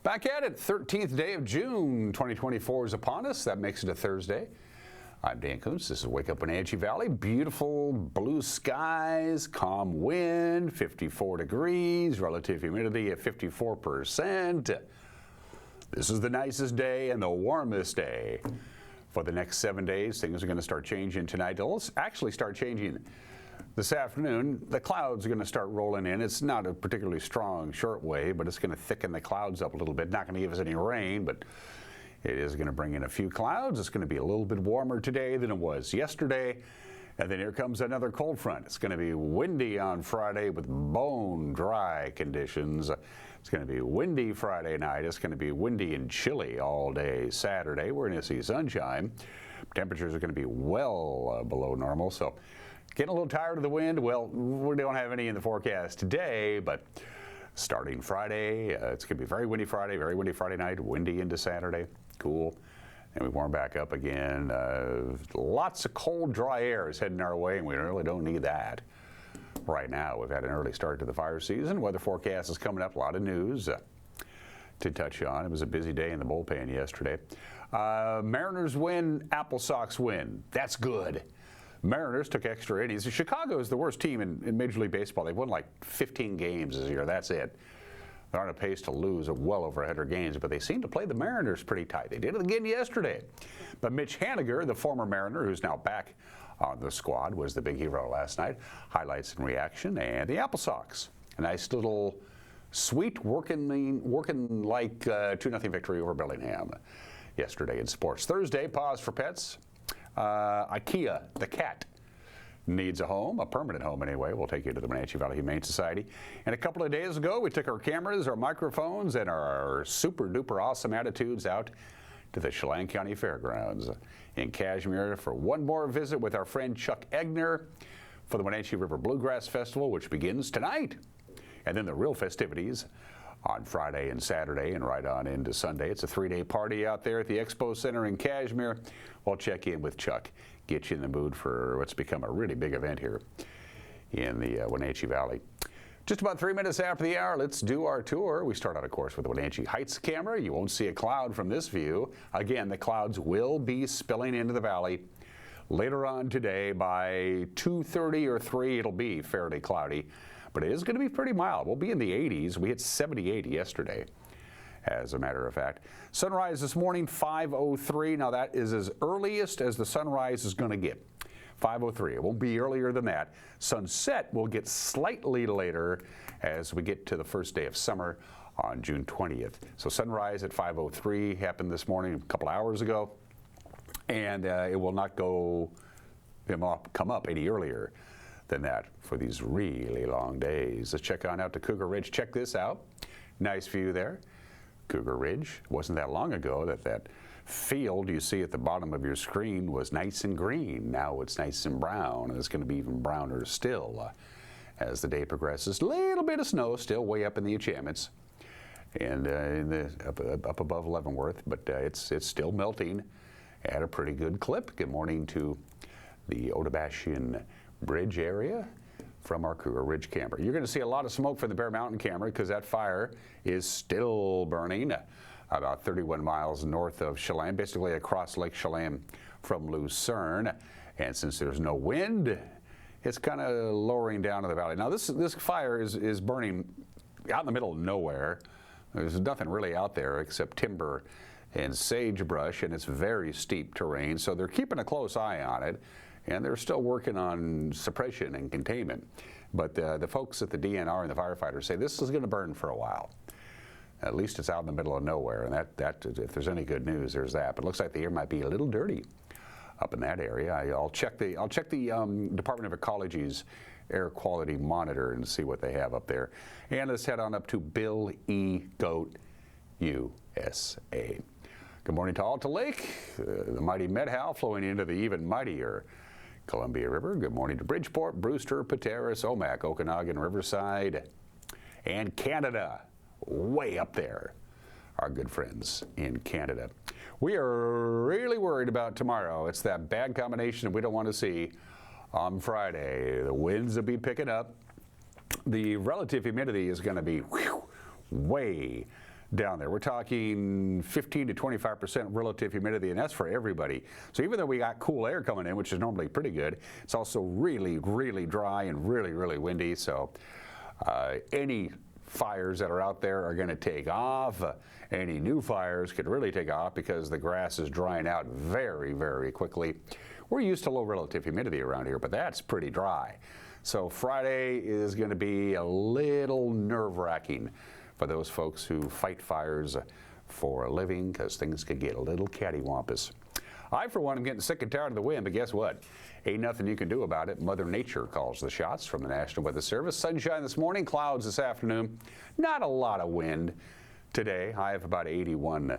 Back at it, 13th day of June 2024 is upon us. That makes it a Thursday. I'm Dan Kuntz. This is Wake Up Wenatchee Valley. Beautiful blue skies, calm wind, 54 degrees, relative humidity at 54%. This is the nicest day and the warmest day for the next 7 days. Things are going to start changing tonight. They'll actually start changing this afternoon. The clouds are going to start rolling in. It's not a particularly strong short wave, but it's going to thicken the clouds up a little bit. Not going to give us any rain, but it is going to bring in a few clouds. It's going to be a little bit warmer today than it was yesterday. And then here comes another cold front. It's going to be windy on Friday with bone dry conditions. It's going to be windy Friday night. It's going to be windy and chilly all day Saturday. We're going to see sunshine. Temperatures are going to be well below normal. So getting a little tired of the wind. Well, we don't have any in the forecast today, but starting Friday, it's going to be very windy Friday night, windy into Saturday, cool, and we warm back up again. Lots of cold, dry air is heading our way, and we really don't need that right now. We've had an early start to the fire season. Weather forecast is coming up, a lot of news to touch on. It was a busy day in the bullpen yesterday. Mariners win, Apple Sox win. That's good. Mariners took extra innings. Chicago is the worst team in Major League Baseball. They've won like 15 games this year. That's it. They're on a pace to lose well over 100 games, but they seem to play the Mariners pretty tight. They did it again yesterday. But Mitch Haniger, the former Mariner, who's now back on the squad, was the big hero last night. Highlights and reaction. And the Apple Sox, a nice little sweet working like 2-0 victory over Bellingham yesterday in sports. Thursday, pause for pets. IKEA, the cat, needs a home, a permanent home anyway. We'll take you to the Wenatchee Valley Humane Society. And a couple of days ago, we took our cameras, our microphones, and our super duper awesome attitudes out to the Chelan County Fairgrounds in Cashmere for one more visit with our friend Chuck Egner for the Wenatchee River Bluegrass Festival, which begins tonight. And then the real festivities on Friday and Saturday and right on into Sunday. It's a 3-day party out there at the Expo Center in Cashmere. We'll check in with Chuck, get you in the mood for what's become a really big event here in the Wenatchee Valley. Just about 3 minutes after the hour, let's do our tour. We start out, of course, with the Wenatchee Heights camera. You won't see a cloud from this view. Again, the clouds will be spilling into the valley. Later on today, by 2:30 or 3, it'll be fairly cloudy. But it is going to be pretty mild. We'll be in the 80s. We hit 78 yesterday, as a matter of fact. Sunrise this morning, 5:03. Now, that is as earliest as the sunrise is going to get. 5:03. It won't be earlier than that. Sunset will get slightly later as we get to the first day of summer on June 20th. So sunrise at 5:03 happened this morning a couple hours ago, and it will not come up any earlier than that for these really long days. Let's check on out to Cougar Ridge. Check this out. Nice view there. Cougar Ridge. It wasn't that long ago that field you see at the bottom of your screen was nice and green. Now it's nice and brown, and it's going to be even browner still as the day progresses. A little bit of snow still way up in the enchantments and up above Leavenworth, but it's still melting at a pretty good clip. Good morning to the Otabashian Bridge area from our Cougar Ridge camera. You're going to see a lot of smoke from the Bear Mountain camera because that fire is still burning about 31 miles north of Chelan, basically across Lake Chelan from Lucerne. And since there's no wind, it's kind of lowering down to the valley. Now this fire is burning out in the middle of nowhere. There's nothing really out there except timber and sagebrush, and it's very steep terrain, so they're keeping a close eye on it. And they're still working on suppression and containment. But the folks at the DNR and the firefighters say this is going to burn for a while. At least it's out in the middle of nowhere, and that if there's any good news, there's that. But it looks like the air might be a little dirty up in that area. I'll check the Department of Ecology's air quality monitor and see what they have up there. And let's head on up to Bill E. Goat, USA. Good morning to Alta Lake, the mighty Medhow flowing into the even mightier Columbia River. Good morning to Bridgeport, Brewster, Pateros, Omak, Okanagan, Riverside, and Canada, way up there, our good friends in Canada. We are really worried about tomorrow. It's that bad combination we don't want to see on Friday. The winds will be picking up. The relative humidity is going to be way down there. We're talking 15 to 25% relative humidity, and that's for everybody. So even though we got cool air coming in, which is normally pretty good, it's also really, really dry and really, really windy. So any fires that are out there are going to take off. Any new fires could really take off because the grass is drying out very, very quickly. We're used to low relative humidity around here, but that's pretty dry. So Friday is going to be a little nerve-wracking for those folks who fight fires for a living, because things could get a little cattywampus. I, for one, am getting sick and tired of the wind, but guess what? Ain't nothing you can do about it. Mother Nature calls the shots from the National Weather Service. Sunshine this morning, clouds this afternoon. Not a lot of wind today. High of about 81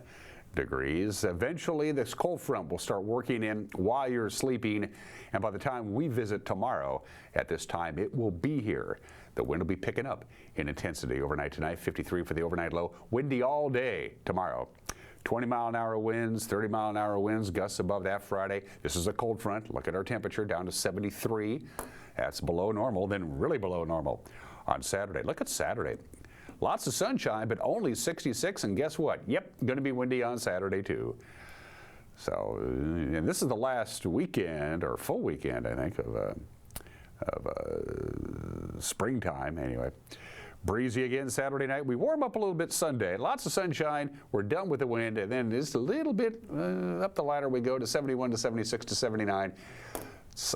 degrees. Eventually, this cold front will start working in while you're sleeping, and by the time we visit tomorrow at this time, it will be here. The wind will be picking up in intensity overnight tonight. 53 for the overnight low. Windy all day tomorrow. 20-mile-an-hour winds, 30-mile-an-hour winds, gusts above that Friday. This is a cold front. Look at our temperature down to 73. That's below normal, then really below normal on Saturday. Look at Saturday. Lots of sunshine, but only 66, and guess what? Yep, going to be windy on Saturday too. So, and this is the last weekend, or full weekend, I think, of springtime anyway. Breezy again Saturday night. We warm up a little bit Sunday. Lots of sunshine. We're done with the wind, and then just a little bit up the ladder we go to 71 to 76 to 79.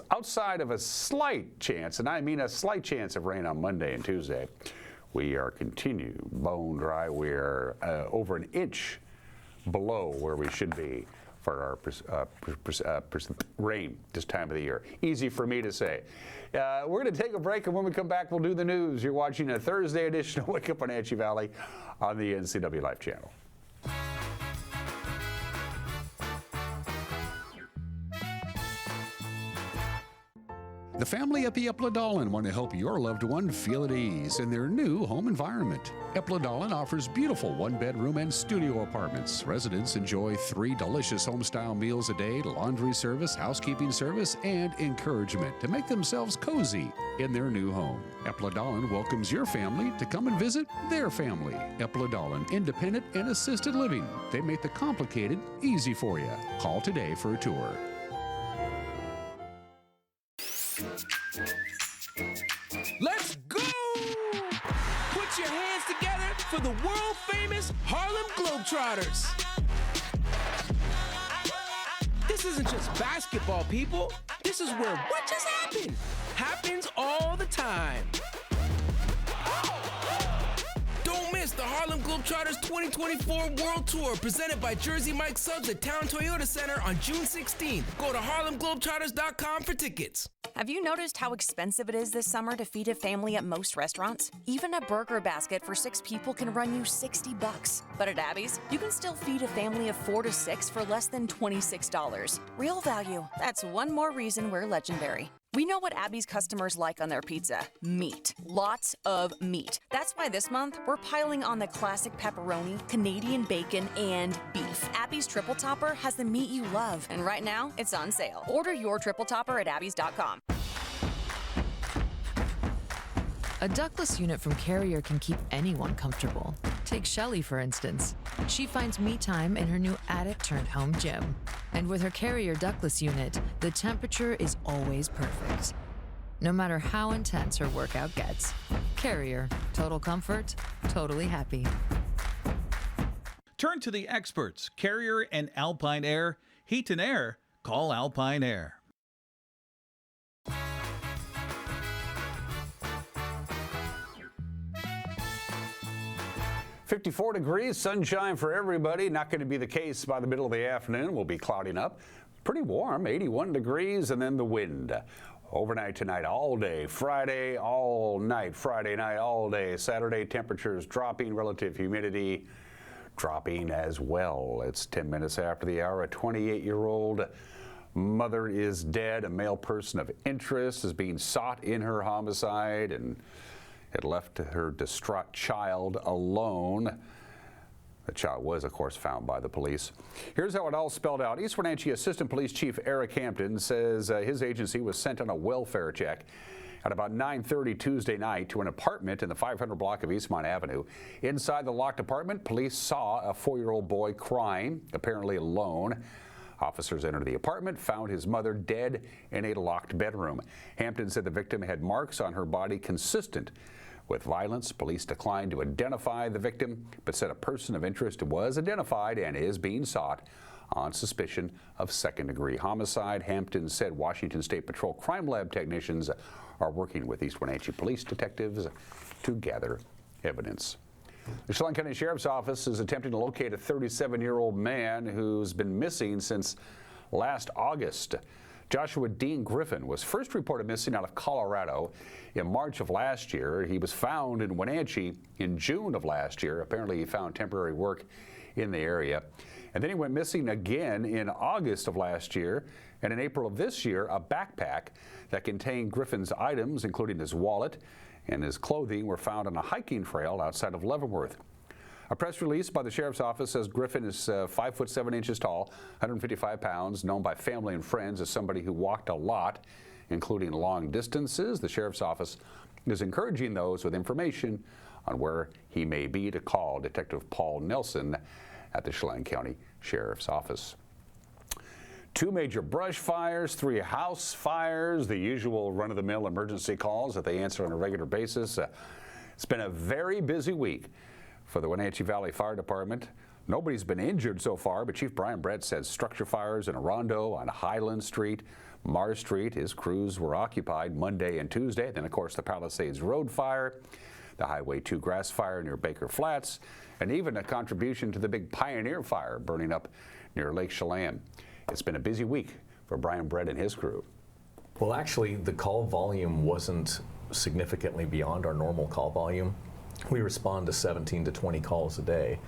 Outside of a slight chance, and I mean a slight chance of rain on Monday and Tuesday, we are continued bone dry. We're over an inch below where we should be for our rain this time of the year. Easy for me to say. We're going to take a break, and when we come back, we'll do the news. You're watching a Thursday edition of Wake Up Wenatchee Valley on the NCW Life channel. The family at the Epladolin want to help your loved one feel at ease in their new home environment. Epladolin offers beautiful one-bedroom and studio apartments. Residents enjoy 3 delicious home-style meals a day, laundry service, housekeeping service, and encouragement to make themselves cozy in their new home. Epladolin welcomes your family to come and visit their family. Epladolin, independent and assisted living. They make the complicated easy for you. Call today for a tour. Let's go! Put your hands together for the world-famous Harlem Globetrotters. This isn't just basketball, people. This is where what just happened happens all the time. Don't miss the Harlem Globetrotters 2024 World Tour presented by Jersey Mike Subs at Town Toyota Center on June 16th. Go to harlemglobetrotters.com for tickets. Have you noticed how expensive it is this summer to feed a family at most restaurants? Even a burger basket for 6 people can run you $60. But at Abby's, you can still feed a family of 4 to 6 for less than $26. Real value. That's one more reason we're legendary. We know what Abby's customers like on their pizza. Meat. Lots of meat. That's why this month, we're piling on the classic pepperoni, Canadian bacon, and beef. Abby's Triple Topper has the meat you love, and right now, it's on sale. Order your Triple Topper at abbys.com. A ductless unit from Carrier can keep anyone comfortable. Take Shelly, for instance. She finds me time in her new attic-turned-home gym. And with her Carrier ductless unit, the temperature is always perfect. No matter how intense her workout gets. Carrier. Total comfort, totally happy. Turn to the experts, Carrier and Alpine Air. Heat and air, call Alpine Air. .54 degrees, sunshine for everybody. Not going to be the case by the middle of the afternoon. We'll be clouding up. Pretty warm, 81 degrees, and then the wind. Overnight tonight, all day. Friday, all night. Friday night, all day. Saturday, temperatures dropping. Relative humidity dropping as well. It's 10 minutes after the hour. A 28-year-old mother is dead. A male person of interest is being sought in her homicide, and had left her distraught child alone. The child was, of course, found by the police. Here's how it all spelled out. East Wenatchee Assistant Police Chief Eric Hampton says his agency was sent on a welfare check at about 9:30 Tuesday night to an apartment in the 500 block of Eastmont Avenue. Inside the locked apartment, police saw a 4-year-old boy crying, apparently alone. Officers entered the apartment, found his mother dead in a locked bedroom. Hampton said the victim had marks on her body consistent with violence. Police declined to identify the victim, but said a person of interest was identified and is being sought on suspicion of second-degree homicide. Hampton said Washington State Patrol Crime Lab technicians are working with East Wenatchee police detectives to gather evidence. The Chelan County Sheriff's Office is attempting to locate a 37-year-old man who's been missing since last August. Joshua Dean Griffin was first reported missing out of Colorado in March of last year. He was found in Wenatchee in June of last year. Apparently, he found temporary work in the area. And then he went missing again in August of last year. And in April of this year, a backpack that contained Griffin's items, including his wallet and his clothing, were found on a hiking trail outside of Leavenworth. A press release by the Sheriff's Office says Griffin is 5 foot 7 inches tall, 155 pounds, known by family and friends as somebody who walked a lot, including long distances. The Sheriff's Office is encouraging those with information on where he may be to call Detective Paul Nelson at the Chelan County Sheriff's Office. 2 major brush fires, 3 house fires, the usual run-of-the-mill emergency calls that they answer on a regular basis. It's been a very busy week for the Wenatchee Valley Fire Department. Nobody's been injured so far, but Chief Brian Brett says structure fires in Orondo, on Highland Street, Mars Street, his crews were occupied Monday and Tuesday. Then, of course, the Palisades Road fire, the Highway 2 grass fire near Baker Flats, and even a contribution to the big Pioneer fire burning up near Lake Chelan. It's been a busy week for Brian Brett and his crew. Well, actually, the call volume wasn't significantly beyond our normal call volume. We respond to 17 to 20 calls a day.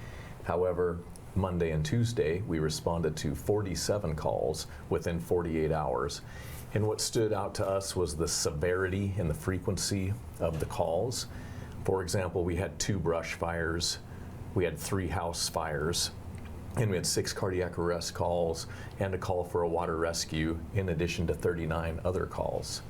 However, Monday and Tuesday, we responded to 47 calls within 48 hours. And what stood out to us was the severity and the frequency of the calls. For example, we had 2 brush fires, we had 3 house fires, and we had 6 cardiac arrest calls and a call for a water rescue, in addition to 39 other calls.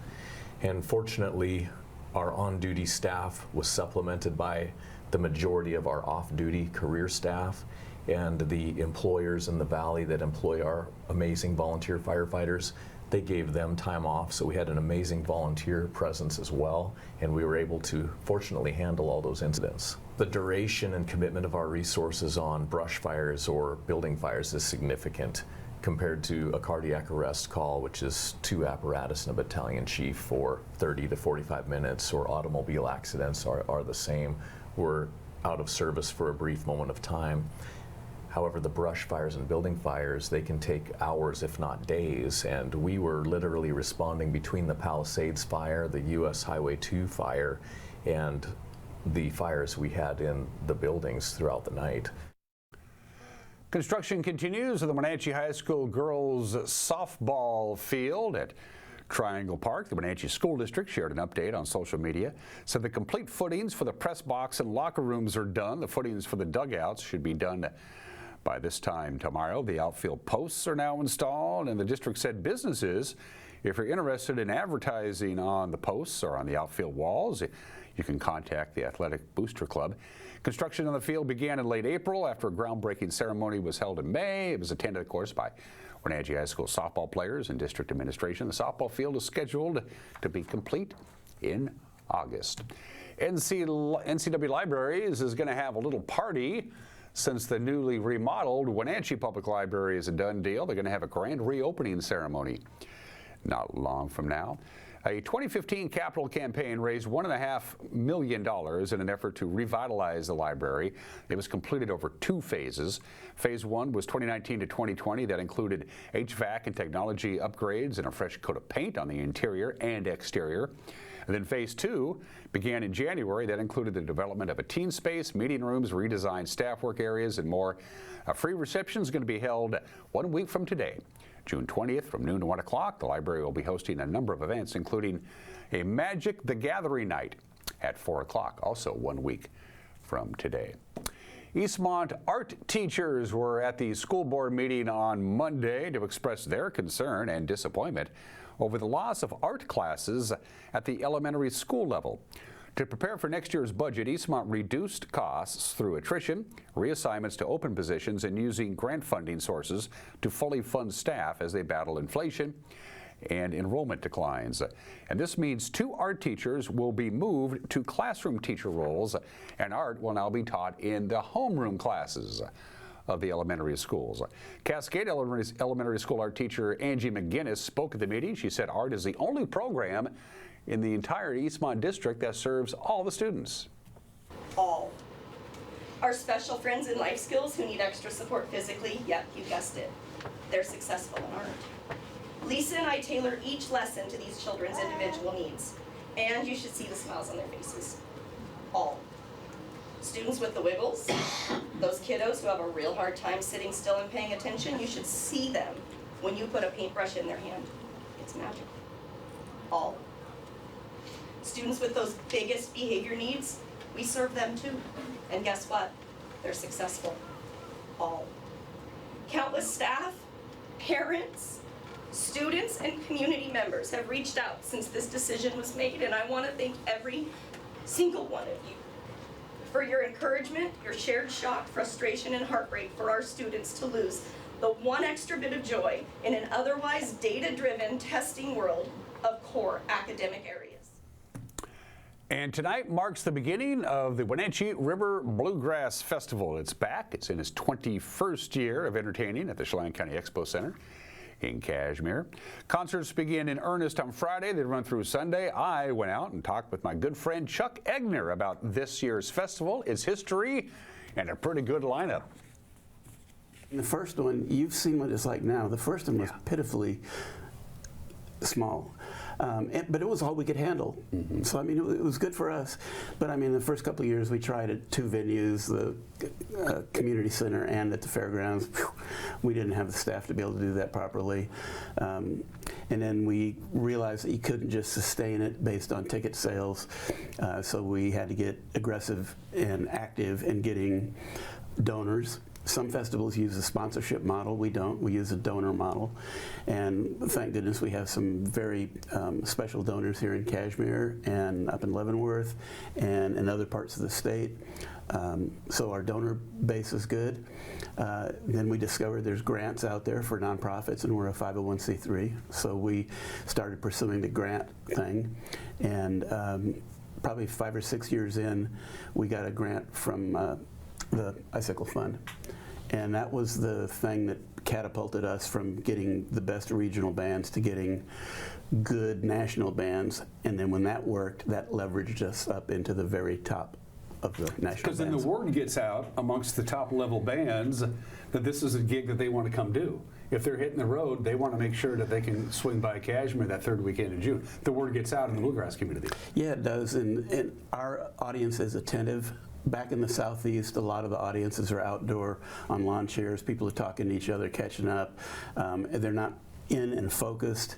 And fortunately, our on-duty staff was supplemented by the majority of our off-duty career staff, and the employers in the valley that employ our amazing volunteer firefighters, they gave them time off, so we had an amazing volunteer presence as well, and we were able to fortunately handle all those incidents. The duration and commitment of our resources on brush fires or building fires is significant compared to a cardiac arrest call, which is 2 apparatus and a battalion chief for 30 to 45 minutes, or automobile accidents are the same. We're out of service for a brief moment of time. However, the brush fires and building fires, they can take hours, if not days, and we were literally responding between the Palisades fire, the US Highway 2 fire, and the fires we had in the buildings throughout the night. Construction continues at the Wenatchee High School girls softball field at Triangle Park. The Wenatchee School District shared an update on social media, said the complete footings for the press box and locker rooms are done. The footings for the dugouts should be done by this time tomorrow. The outfield posts are now installed, and the district said businesses, if you're interested in advertising on the posts or on the outfield walls, you can contact the Athletic Booster Club. Construction on the field began in late April after a groundbreaking ceremony was held in May. It was attended, of course, by Wenatchee High School softball players and district administration. The softball field is scheduled to be complete in August. NCW Libraries is going to have a little party since the newly remodeled Wenatchee Public Library is a done deal. They're going to have a grand reopening ceremony not long from now. A 2015 capital campaign raised $1.5 million in an effort to revitalize the library. It was completed over 2 phases. Phase 1 was 2019 to 2020. That included HVAC and technology upgrades and a fresh coat of paint on the interior and exterior. And then Phase 2 began in January. That included the development of a teen space, meeting rooms, redesigned staff work areas, and more. A free reception is going to be held 1 week from today, June 20th, from noon to 1 o'clock. The library will be hosting a number of events, including a Magic the Gathering night at 4 o'clock, also 1 week from today. Eastmont art teachers were at the school board meeting on Monday to express their concern and disappointment over the loss of art classes at the elementary school level. To prepare for next year's budget, Eastmont reduced costs through attrition, reassignments to open positions, and using grant funding sources to fully fund staff as they battle inflation and enrollment declines. And this means 2 art teachers will be moved to classroom teacher roles, and art will now be taught in the homeroom classes of the elementary schools. Cascade Elementary School art teacher Angie McGinnis spoke at the meeting. She said art is the only program in the entire Eastmont district that serves all the students. All. Our special friends in life skills who need extra support physically, yep, you guessed it. They're successful in art. Lisa and I tailor each lesson to these children's individual needs, and you should see the smiles on their faces. All. Students with the wiggles, those kiddos who have a real hard time sitting still and paying attention, you should see them when you put a paintbrush in their hand. It's magical. All. Students with those biggest behavior needs, we serve them too. And guess what? They're successful. All. Countless staff, parents, students, and community members have reached out since this decision was made, and I want to thank every single one of you for your encouragement, your shared shock, frustration, and heartbreak for our students to lose the one extra bit of joy in an otherwise data-driven testing world of core academic areas. And tonight marks the beginning of the Wenatchee River Bluegrass Festival. It's back. It's in its 21st year of entertaining at the Chelan County Expo Center in Cashmere. Concerts begin in earnest on Friday. They run through Sunday. I went out and talked with my good friend Chuck Egner about this year's festival, its history, and a pretty good lineup. The first one, you've seen what it's like now. The first one was pitifully small. But it was all we could handle. Mm-hmm. So, I mean, it was good for us. But, I mean, the first couple of years we tried at 2 venues, the community center and at the fairgrounds. Whew, we didn't have the staff to be able to do that properly. And then we realized that you couldn't just sustain it based on ticket sales. So we had to get aggressive and active in getting donors. Some festivals use a sponsorship model. We don't. We use a donor model. And thank goodness we have some very special donors here in Cashmere and up in Leavenworth and in other parts of the state. So our donor base is good. Then we discovered there's grants out there for nonprofits, and we're a 501c3. So we started pursuing the grant thing. And probably 5 or 6 years in, we got a grant from the Icicle Fund. And that was the thing that catapulted us from getting the best regional bands to getting good national bands. And then when that worked, that leveraged us up into the very top of the national bands. Because then the word gets out amongst the top level bands that this is a gig that they want to come do. If they're hitting the road, they want to make sure that they can swing by Cashmere that 3rd weekend in June. The word gets out in the bluegrass community. Yeah, it does. And our audience is attentive. Back in the Southeast, a lot of the audiences are outdoor on lawn chairs. People are talking to each other, catching up. They're not in and focused.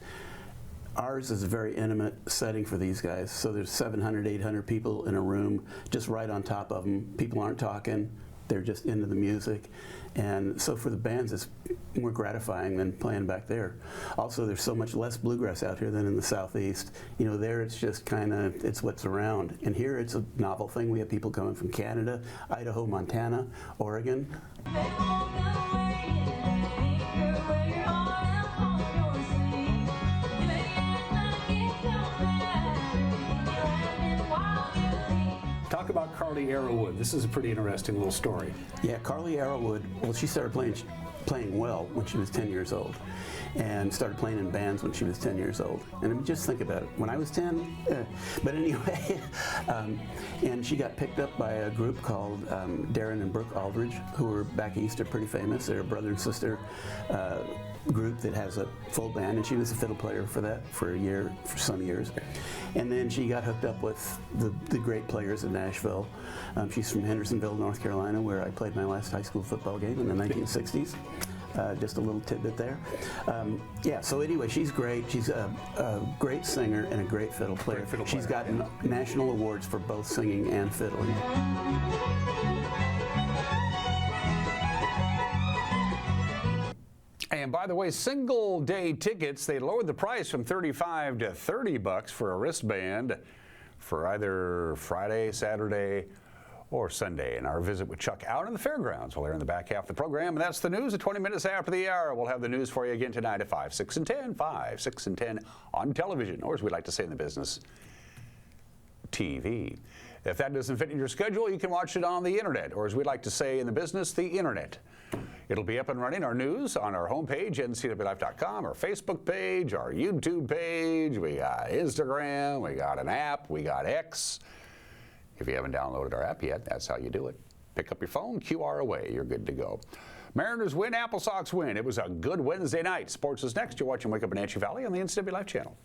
Ours is a very intimate setting for these guys. So there's 700, 800 people in a room, just right on top of them. People aren't talking. They're just into the music. And so for the bands, it's more gratifying than playing back there. Also, there's so much less bluegrass out here than in the Southeast. You know, there it's just kind of, it's what's around. And here it's a novel thing. We have people coming from Canada, Idaho, Montana, Oregon. Talk about Carly Arrowwood. This is a pretty interesting little story. Yeah, Carly Arrowwood, well, she started playing well when she was 10 years old and started playing in bands when she was 10 years old. And I mean, just think about it. When I was 10, but anyway, and she got picked up by a group called Darren and Brooke Aldridge, who were back east, are pretty famous. They're a brother and sister group that has a full band, and she was a fiddle player for that for some years. And then she got hooked up with the great players in Nashville. She's from Hendersonville, North Carolina, where I played my last high school football game in the 1960s. Just a little tidbit there. Yeah, so anyway, she's great. She's a great singer and a great fiddle player. She's gotten national awards for both singing and fiddling. And by the way, single-day tickets, they lowered the price from $35 to $30 for a wristband for either Friday, Saturday, or Sunday. And our visit with Chuck out in the fairgrounds will air in the back half of the program. And that's the news at 20 minutes after the hour. We'll have the news for you again tonight at 5, 6, and 10. 5, 6, and 10 on television, or as we like to say in the business, TV. If that doesn't fit in your schedule, you can watch it on the internet, or as we like to say in the business, the internet. It'll be up and running, our news, on our homepage, ncwlife.com, our Facebook page, our YouTube page. We got Instagram, we got an app, we got X. If you haven't downloaded our app yet, that's how you do it. Pick up your phone, QR away, you're good to go. Mariners win, Apple Sox win. It was a good Wednesday night. Sports is next. You're watching Wake Up in Wenatchee Valley on the NCW Life channel.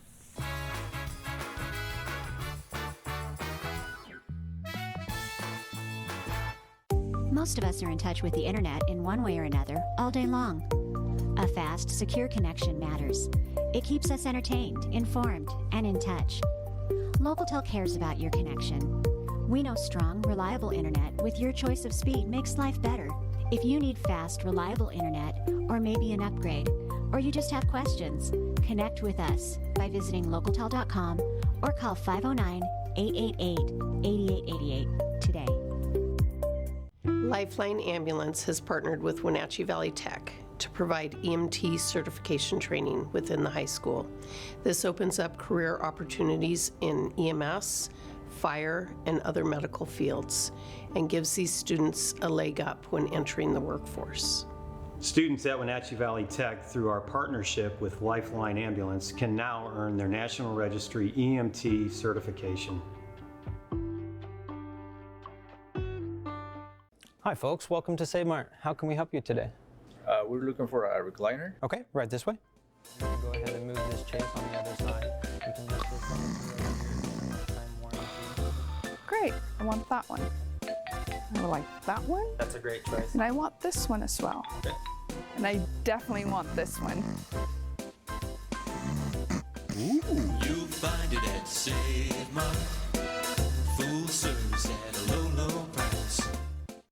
Most of us are in touch with the internet in one way or another all day long. A fast, secure connection matters. It keeps us entertained, informed, and in touch. Local cares about your connection. We know strong, reliable internet with your choice of speed makes life better. If you need fast, reliable internet, or maybe an upgrade, or you just have questions, connect with us by visiting localtel.com or call 509-888-8888 today. Lifeline Ambulance has partnered with Wenatchee Valley Tech to provide EMT certification training within the high school. This opens up career opportunities in EMS, fire, and other medical fields, and gives these students a leg up when entering the workforce. Students at Wenatchee Valley Tech, through our partnership with Lifeline Ambulance, can now earn their National Registry EMT certification. Hi folks, welcome to Save Mart. How can we help you today? We're looking for a recliner. Okay, right this way. Go ahead and move this chase on the other side. You can lift this up. Time warranty. Great, I want that one. I like that one. That's a great choice. And I want this one as well. Okay. And I definitely want this one. Ooh. You'll find it at Save Mart. Full service at a low, low price.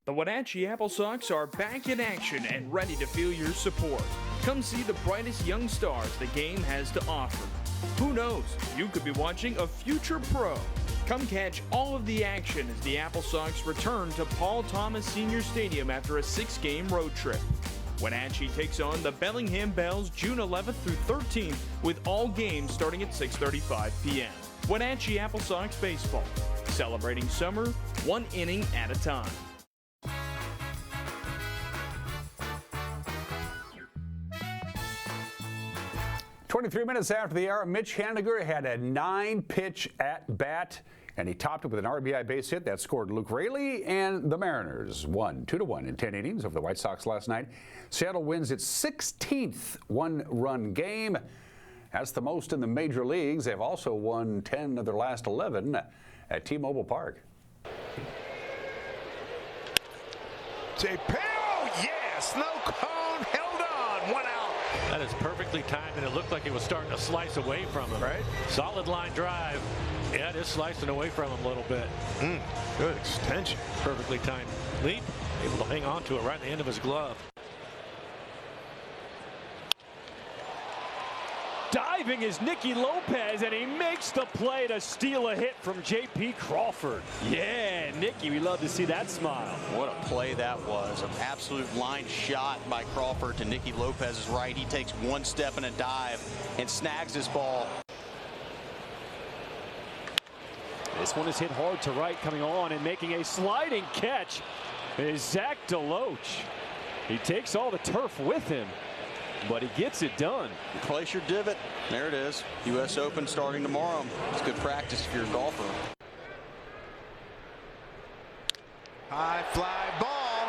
The Wenatchee Apple Sox are back in action and ready to feel your support. Come see the brightest young stars the game has to offer. Who knows, you could be watching a future pro. Come catch all of the action as the Apple Sox return to Paul Thomas Senior Stadium after a 6-game road trip. Wenatchee takes on the Bellingham Bells June 11th through 13th with all games starting at 6:35 p.m. Wenatchee Apple Sox Baseball, celebrating summer one inning at a time. 23 minutes after the hour, Mitch Haniger had a 9-pitch at-bat, and he topped it with an RBI base hit that scored Luke Raley, and the Mariners won 2-1 in 10 innings over the White Sox last night. Seattle wins its 16th one-run game. That's the most in the major leagues. They've also won 10 of their last 11 at T-Mobile Park. Yes, no cone, held on, 1 out. That is perfectly timed, and it looked like it was starting to slice away from him. Right. Solid line drive. Yeah, it is slicing away from him a little bit. Good extension. Perfectly timed leap. Able to hang on to it right in the end of his glove. Diving is Nicky Lopez, and he makes the play to steal a hit from J.P. Crawford. Yeah, Nicky, we love to see that smile. What a play that was. An absolute line shot by Crawford to Nicky Lopez's right. He takes one step in a dive and snags this ball. This one is hit hard to right, coming on and making a sliding catch is Zach DeLoach. He takes all the turf with him, but he gets it done. Place your divot. There it is. U.S. Open starting tomorrow. It's good practice if you're a golfer. High fly ball.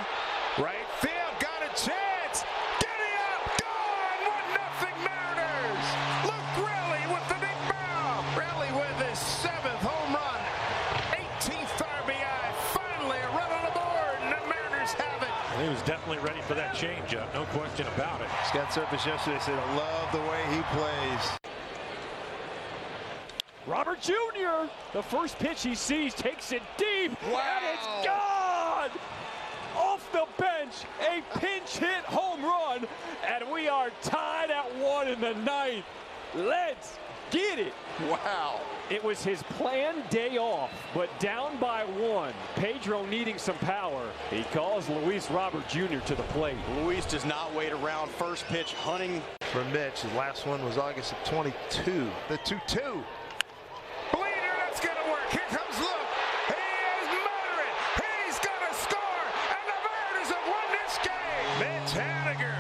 Right field. Got a chance. Giddy up. Gone. 1-0 Mariners. Luke Raley with the big bomb. Raley with his 7th home run. 18th RBI. Finally a run on the board, and the Mariners have it. He was definitely ready for that changeup, no question about it. Scott Surface yesterday said, I love the way he plays. Robert Jr., the first pitch he sees, takes it deep, wow. And it's gone! Off the bench, a pinch hit home run 1, and we are tied at 1 in the ninth. Let's get it. Wow. It was his planned day off, but down by 1. Pedro needing some power. He calls Luis Robert Jr. to the plate. Luis does not wait around. First pitch, hunting. For Mitch, his last one was August of 22. The 2-2. Bleeder, that's going to work. Here comes Luke. He is motoring. He's going to score. And the Mariners have won this game. Mitch Haniger,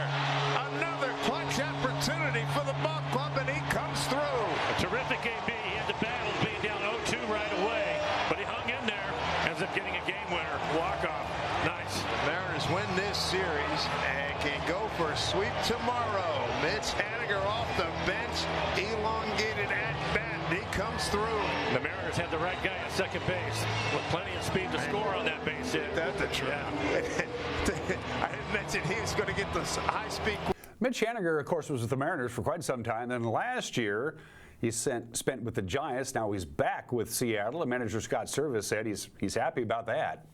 another clutch opportunity for the ball club, and he comes through. A terrific AB. He had to battle being down 0-2 right away, but he hung in there. Ends up getting a game winner. Walk-off. Nice. The Mariners win this series and can go for a sweep tomorrow. Mitch Haniger off the bench, elongated at bat. He comes through. The Mariners had the right guy at second base with plenty of speed to score on that base hit. That's the truth. Yeah. I didn't mention he was going to get this high speed. Mitch Haniger, of course, was with the Mariners for quite some time. Then last year, he spent with the Giants. Now he's back with Seattle. And manager Scott Service said he's happy about that.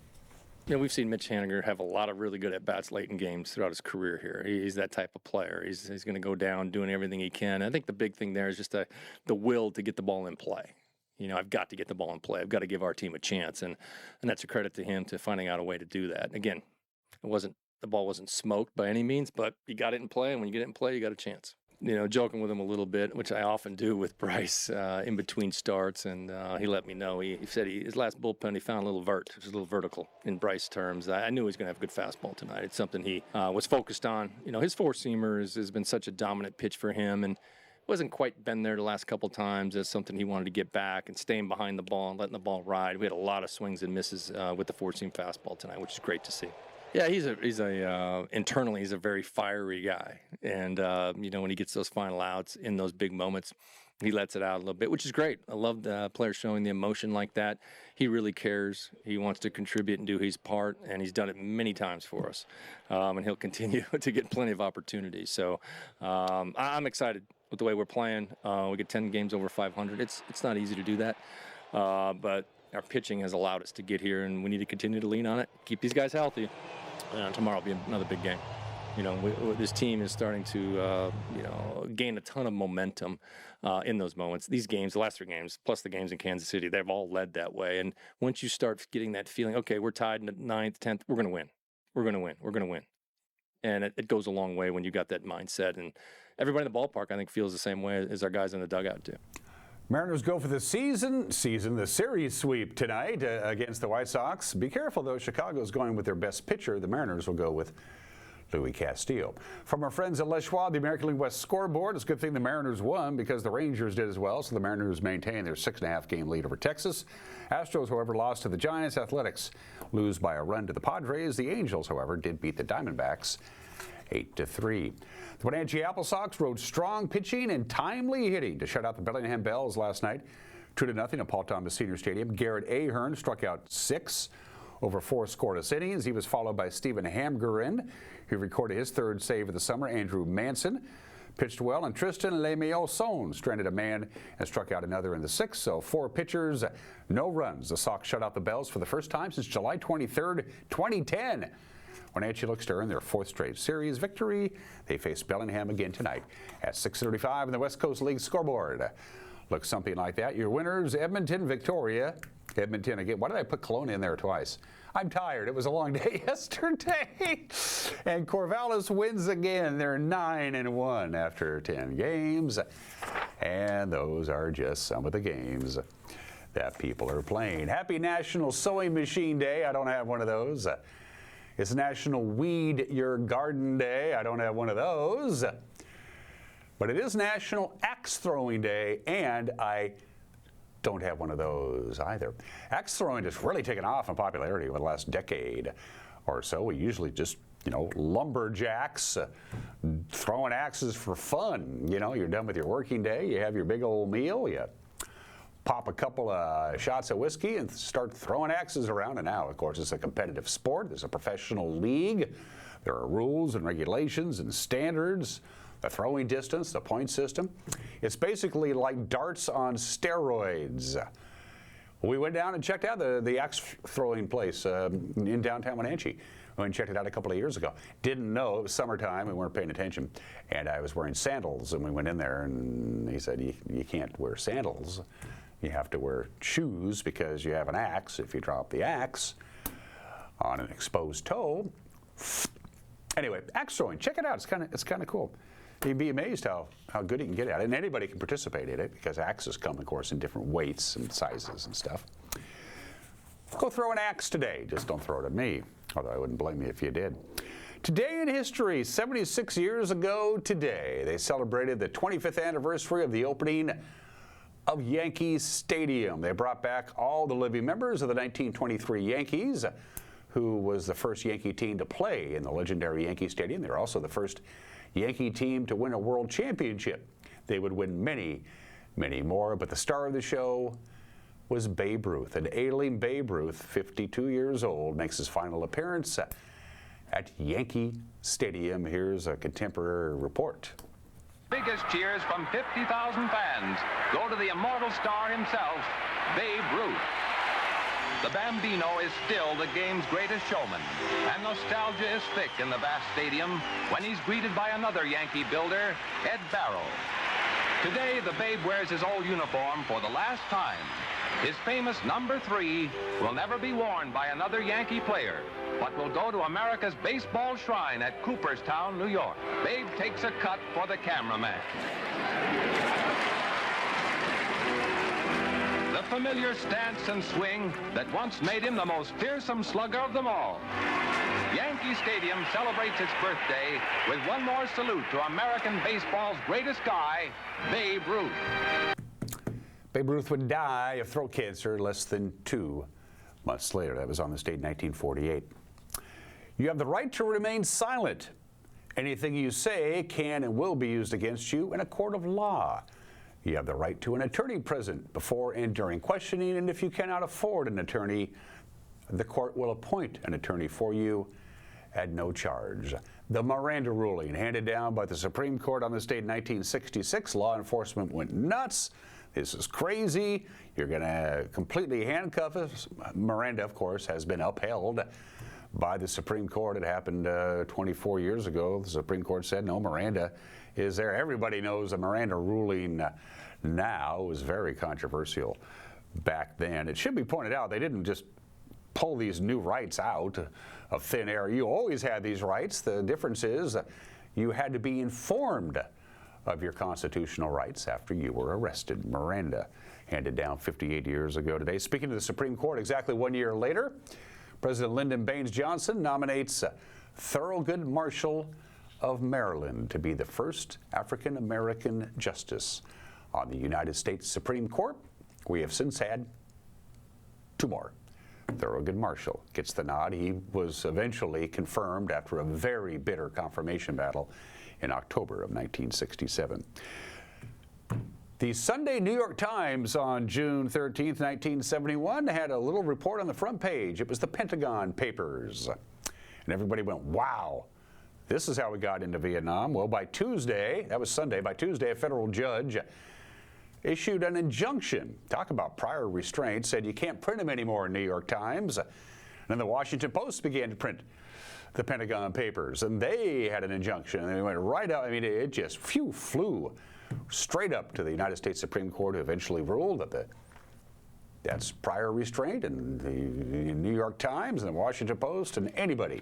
You know, we've seen Mitch Haniger have a lot of really good at-bats late in games throughout his career here. He's that type of player. He's going to go down doing everything he can. I think the big thing there is just the will to get the ball in play. You know, I've got to get the ball in play. I've got to give our team a chance, and that's a credit to him to finding out a way to do that. Again, the ball wasn't smoked by any means, but you got it in play, and when you get it in play, you got a chance. You know, joking with him a little bit, which I often do with Bryce in between starts, and he let me know. He said his last bullpen, he found a little vert. It was a little vertical in Bryce terms. I knew he was going to have a good fastball tonight. It's something he was focused on. You know, his four-seamer has been such a dominant pitch for him, and wasn't quite been there the last couple times. As something he wanted to get back and staying behind the ball and letting the ball ride. We had a lot of swings and misses with the four-seam fastball tonight, which is great to see. Yeah, internally he's a very fiery guy, and you know, when he gets those final outs in those big moments, he lets it out a little bit, which is great. I love the players showing the emotion like that. He really cares. He wants to contribute and do his part, and he's done it many times for us, and he'll continue to get plenty of opportunities. So I'm excited with the way we're playing. We get 10 games over 500. It's not easy to do that, but our pitching has allowed us to get here, and we need to continue to lean on it, keep these guys healthy. Tomorrow will be another big game. You know, this team is starting to, gain a ton of momentum in those moments. These games, the last 3 games, plus the games in Kansas City, they've all led that way. And once you start getting that feeling, okay, we're tied in the 9th, 10th, we're going to win. We're going to win. We're going to win. And it goes a long way when you got that mindset. And everybody in the ballpark, I think, feels the same way as our guys in the dugout do. Mariners go for the the series sweep tonight against the White Sox. Be careful, though. Chicago's going with their best pitcher. The Mariners will go with Louis Castillo. From our friends at Les Schwab, the American League West scoreboard, it's a good thing the Mariners won because the Rangers did as well, so the Mariners maintain their 6.5-game lead over Texas. Astros, however, lost to the Giants. Athletics lose by a run to the Padres. The Angels, however, did beat the Diamondbacks 8-3. The Wenatchee Apple Sox rode strong pitching and timely hitting to shut out the Bellingham Bells last night. 2-0 at Paul Thomas Senior Stadium. Garrett Ahern struck out 6 over 4 scoreless innings. He was followed by Stephen Hamgerin, who recorded his 3rd save of the summer. Andrew Manson pitched well, and Tristan Lemieux-Son stranded a man and struck out another in the 6th. So 4 pitchers, no runs. The Sox shut out the Bells for the first time since July 23rd, 2010. Wenatchee looks to earn their 4th straight series victory. They face Bellingham again tonight at 6:35 in the West Coast League scoreboard. Looks something like that. Your winners, Edmonton, Victoria. Edmonton again. Why did I put Kelowna in there twice? I'm tired. It was a long day yesterday. And Corvallis wins again. They're 9-1 after 10 games. And those are just some of the games that people are playing. Happy National Sewing Machine Day. I don't have one of those. It's National Weed Your Garden Day. I don't have one of those. But it is National Axe Throwing Day, and I don't have one of those either. Axe throwing has really taken off in popularity over the last decade or so. We usually just, lumberjacks throwing axes for fun. You're done with your working day, you have your big old meal, you pop a couple of shots of whiskey and start throwing axes around. And now, of course, it's a competitive sport. There's a professional league. There are rules and regulations and standards, the throwing distance, the point system. It's basically like darts on steroids. We went down and checked out the axe throwing place in downtown Wenatchee. I went and checked it out a couple of years ago. Didn't know it was summertime. We weren't paying attention. And I was wearing sandals, and we went in there, and he said, you can't wear sandals. You have to wear shoes because you have an axe. If you drop the axe on an exposed toe. Anyway, axe throwing. Check it out. It's kind of cool. You'd be amazed how good he can get at it. And anybody can participate in it because axes come, of course, in different weights and sizes and stuff. Go throw an axe today. Just don't throw it at me, although I wouldn't blame you if you did. Today in history, 76 years ago today, they celebrated the 25th anniversary of the opening of Yankee Stadium. They brought back all the living members of the 1923 Yankees, who was the first Yankee team to play in the legendary Yankee Stadium. They were also the first Yankee team to win a world championship. They would win many, many more, but the star of the show was Babe Ruth. And ailing Babe Ruth, 52 years old, makes his final appearance at Yankee Stadium. Here's a contemporary report. Biggest cheers from 50,000 fans go to the immortal star himself, Babe Ruth. The Bambino is still the game's greatest showman, and nostalgia is thick in the vast stadium when he's greeted by another Yankee builder, Ed Barrow. Today, the Babe wears his old uniform for the last time. His famous number 3 will never be worn by another Yankee player, but will go to America's baseball shrine at Cooperstown, New York. Babe takes a cut for the cameraman. The familiar stance and swing that once made him the most fearsome slugger of them all. Yankee Stadium celebrates its birthday with one more salute to American baseball's greatest guy, Babe Ruth. Babe Ruth would die of throat cancer less than 2 months later. That was on this date in 1948. You have the right to remain silent. Anything you say can and will be used against you in a court of law. You have the right to an attorney present before and during questioning, and if you cannot afford an attorney, the court will appoint an attorney for you at no charge. The Miranda ruling, handed down by the Supreme Court on this date in 1966, law enforcement went nuts. This is crazy. You're going to completely handcuff us. Miranda, of course, has been upheld by the Supreme Court. It happened 24 years ago. The Supreme Court said, no, Miranda is there. Everybody knows the Miranda ruling now was very controversial back then. It should be pointed out, they didn't just pull these new rights out of thin air. You always had these rights. The difference is you had to be informed of your constitutional rights after you were arrested. Miranda, handed down 58 years ago today. Speaking to the Supreme Court exactly 1 year later, President Lyndon Baines Johnson nominates Thurgood Marshall of Maryland to be the first African-American justice on the United States Supreme Court. We have since had 2 more. Thurgood Marshall gets the nod. He was eventually confirmed after a very bitter confirmation battle in October of 1967. The Sunday New York Times on June 13th, 1971 had a little report on the front page. It was the Pentagon Papers. And everybody went, wow, this is how we got into Vietnam. Well, by Tuesday, that was Sunday, by Tuesday, a federal judge issued an injunction. Talk about prior restraints, said you can't print them anymore in New York Times. And then the Washington Post began to print the Pentagon Papers, and they had an injunction, and they went right out. I mean, it just flew straight up to the United States Supreme Court, who eventually ruled that that's prior restraint, and the New York Times and the Washington Post and anybody,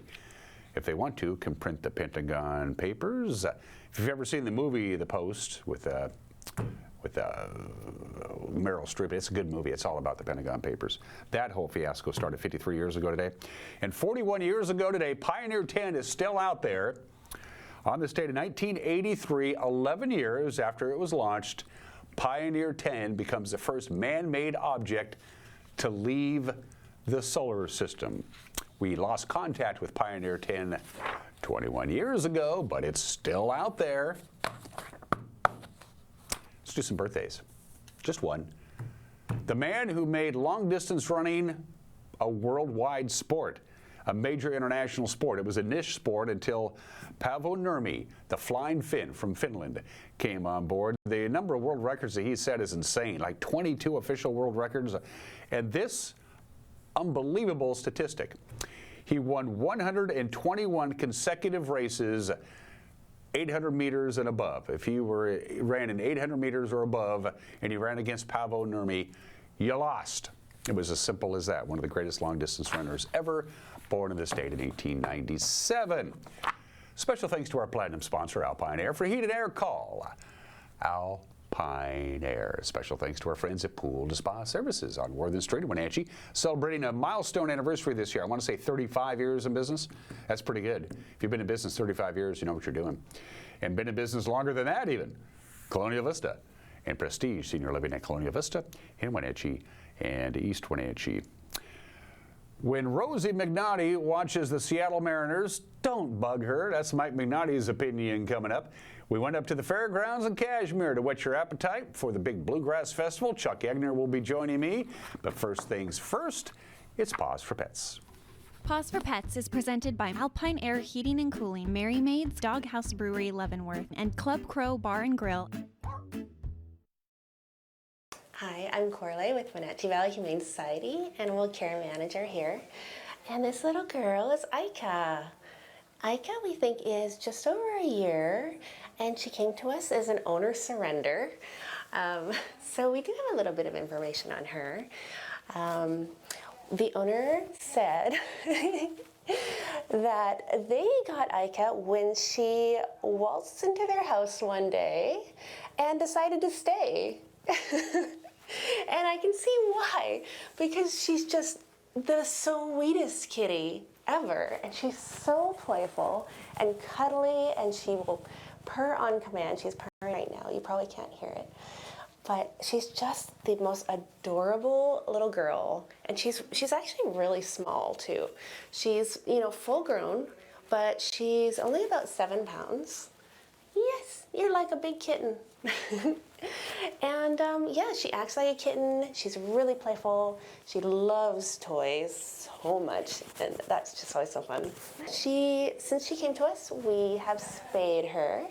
if they want to, can print the Pentagon Papers. If you've ever seen the movie The Post with Meryl Streep, it's a good movie. It's all about the Pentagon Papers. That whole fiasco started 53 years ago today. And 41 years ago today, Pioneer 10 is still out there. On this date in 1983, 11 years after it was launched, Pioneer 10 becomes the first man-made object to leave the solar system. We lost contact with Pioneer 10 21 years ago, but it's still out there. Let's do some birthdays. Just one. The man who made long-distance running a worldwide sport, a major international sport. It was a niche sport until Paavo Nurmi, the flying Finn from Finland, came on board. The number of world records that he set is insane, like 22 official world records. And this unbelievable statistic, He won 121 consecutive races, 800 meters and above. If he ran in 800 meters or above and he ran against Paavo Nurmi, you lost. It was as simple as that. One of the greatest long-distance runners ever, born in the state in 1897. Special thanks to our platinum sponsor, Alpine Air. For heat and air, call Alpine Air. Special thanks to our friends at Pool to Spa Services on Worthing Street in Wenatchee, celebrating a milestone anniversary this year. I want to say 35 years in business. That's pretty good. If you've been in business 35 years, you know what you're doing. And been in business longer than that even. Colonial Vista and Prestige Senior Living at Colonial Vista in Wenatchee and East Wenatchee. When Rosie McNaughty watches the Seattle Mariners, don't bug her. That's Mike McNaughty's opinion coming up. We went up to the fairgrounds in Kashmir to whet your appetite for the big Bluegrass Festival. Chuck Egner will be joining me. But first things first, it's Pause for Pets. Pause for Pets is presented by Alpine Air Heating and Cooling, Merry Maids, Doghouse Brewery, Leavenworth, and Club Crow Bar and Grill. Hi, I'm Corley with Wenatchee Valley Humane Society, Animal Care Manager here. And this little girl is Ica. Ica, we think, is just over a year, and she came to us as an owner surrender. So we do have a little bit of information on her. The owner said that they got Ica when she waltzed into their house one day and decided to stay. And I can see why, because she's just the sweetest kitty ever, and she's so playful and cuddly, and she will purr on command. She's purring right now. You probably can't hear it. But she's just the most adorable little girl, and she's actually really small too. She's, full grown, but she's only about 7 pounds. Yes, you're like a big kitten. And yeah, she acts like a kitten. She's really playful. She loves toys so much, and that's just always so fun. Since she came to us, we have spayed her,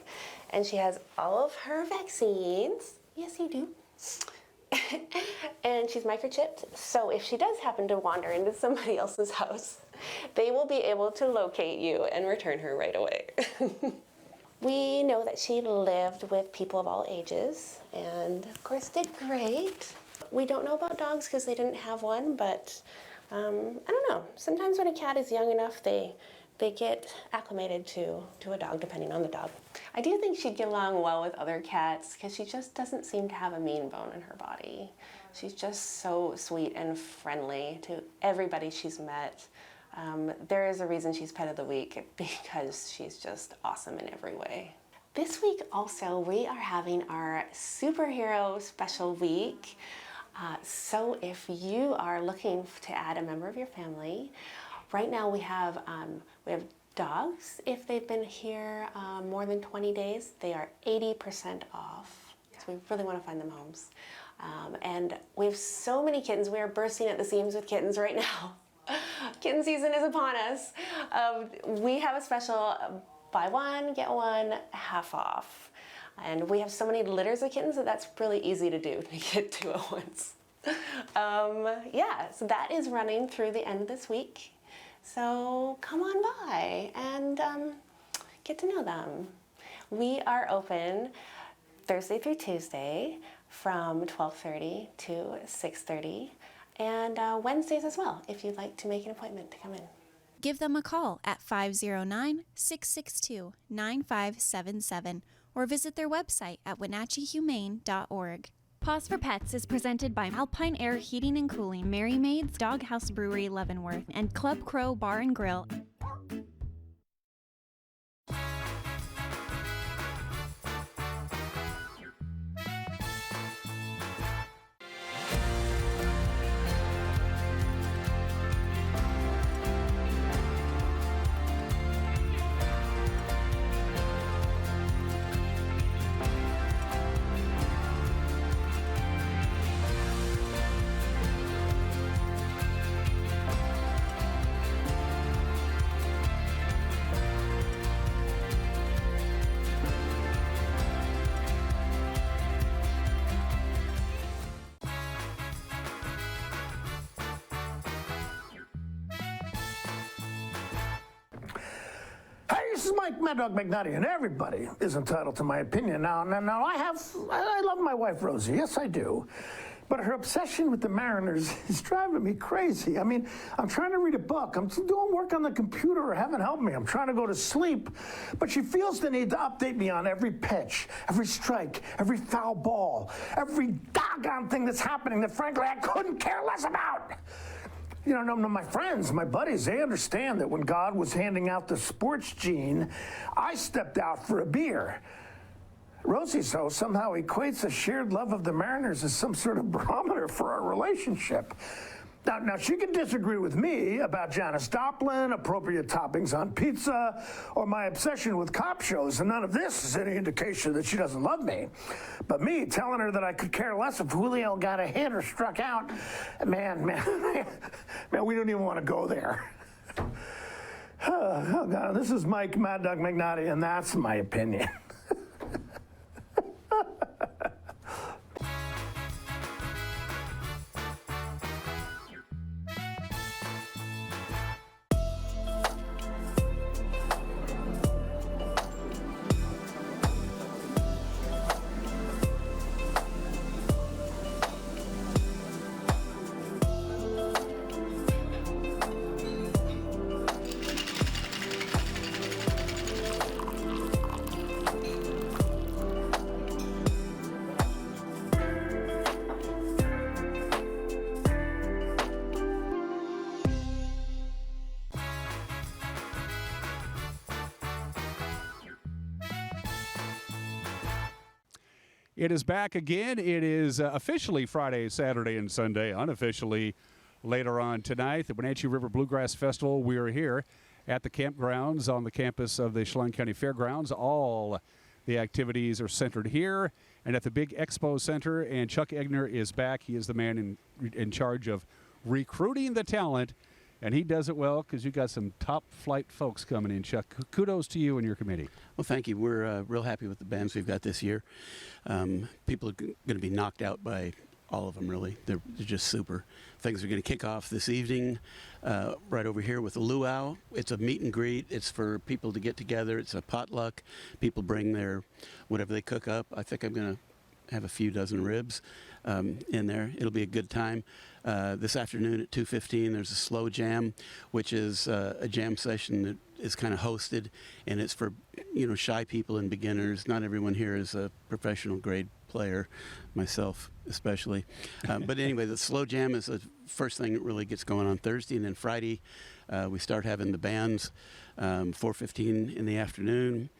and she has all of her vaccines. Yes, you do. And she's microchipped, so if she does happen to wander into somebody else's house, they will be able to locate you and return her right away. We know that she lived with people of all ages and, of course, did great. We don't know about dogs because they didn't have one, but I don't know. Sometimes when a cat is young enough, they get acclimated to a dog, depending on the dog. I do think she'd get along well with other cats because she just doesn't seem to have a mean bone in her body. She's just so sweet and friendly to everybody she's met. There is a reason she's Pet of the Week, because she's just awesome in every way. This week also, we are having our superhero special week. So if you are looking to add a member of your family, right now we have dogs. If they've been here more than 20 days, they are 80% off. So we really want to find them homes. And we have so many kittens. We are bursting at the seams with kittens right now. Kitten season is upon us. We have a special buy one, get one, half off. And we have so many litters of kittens that that's really easy to do, to get 2 at once. Yeah, so that is running through the end of this week. So come on by and get to know them. We are open Thursday through Tuesday from 12:30 to 6:30. And Wednesdays as well, if you'd like to make an appointment to come in. Give them a call at 509-662-9577 or visit their website at wenatcheehumane.org. Pause for Pets is presented by Alpine Air Heating and Cooling, Merry Maids, Doghouse Brewery, Leavenworth, and Club Crow Bar and Grill. is Mike Mad Dog McNutty, and everybody is entitled to my opinion. Now, I love my wife, Rosie. Yes, I do. But her obsession with the Mariners is driving me crazy. I mean, I'm trying to read a book. I'm doing work on the computer. Heaven help me. I'm trying to go to sleep. But she feels the need to update me on every pitch, every strike, every foul ball, every doggone thing that's happening that, frankly, I couldn't care less about. You know, my friends, my buddies, they understand that when God was handing out the sports gene, I stepped out for a beer. Rosie, so somehow equates a shared love of the Mariners as some sort of barometer for our relationship. Now she can disagree with me about Janis Joplin, appropriate toppings on pizza, or my obsession with cop shows, and none of this is any indication that she doesn't love me. But me telling her that I could care less if Julio got a hit or struck out, man, we don't even want to go there. Oh, God, this is Mike Mad Dog McNutty, and that's my opinion. It is back again. It is officially Friday, Saturday, and Sunday. Unofficially later on tonight, the Wenatchee River Bluegrass Festival. We are here at the campgrounds on the campus of the Chelan County Fairgrounds. All the activities are centered here and at the big expo center. And Chuck Egner is back. He is the man in charge of recruiting the talent. And he does it well because you got some top flight folks coming in, Chuck. Kudos to you and your committee. Well, thank you. We're real happy with the bands we've got this year. People are going to be knocked out by all of them, really. They're just super. Things are going to kick off this evening right over here with the luau. It's a meet and greet. It's for people to get together. It's a potluck. People bring their whatever they cook up. I think I'm going to have a few dozen ribs in there. It'll be a good time. This afternoon at 2:15, there's a slow jam, which is a jam session that is kind of hosted, and it's for shy people and beginners. Not everyone here is a professional grade player, myself especially. But anyway, the slow jam is the first thing that really gets going on Thursday, and then Friday we start having the bands 4:15 in the afternoon.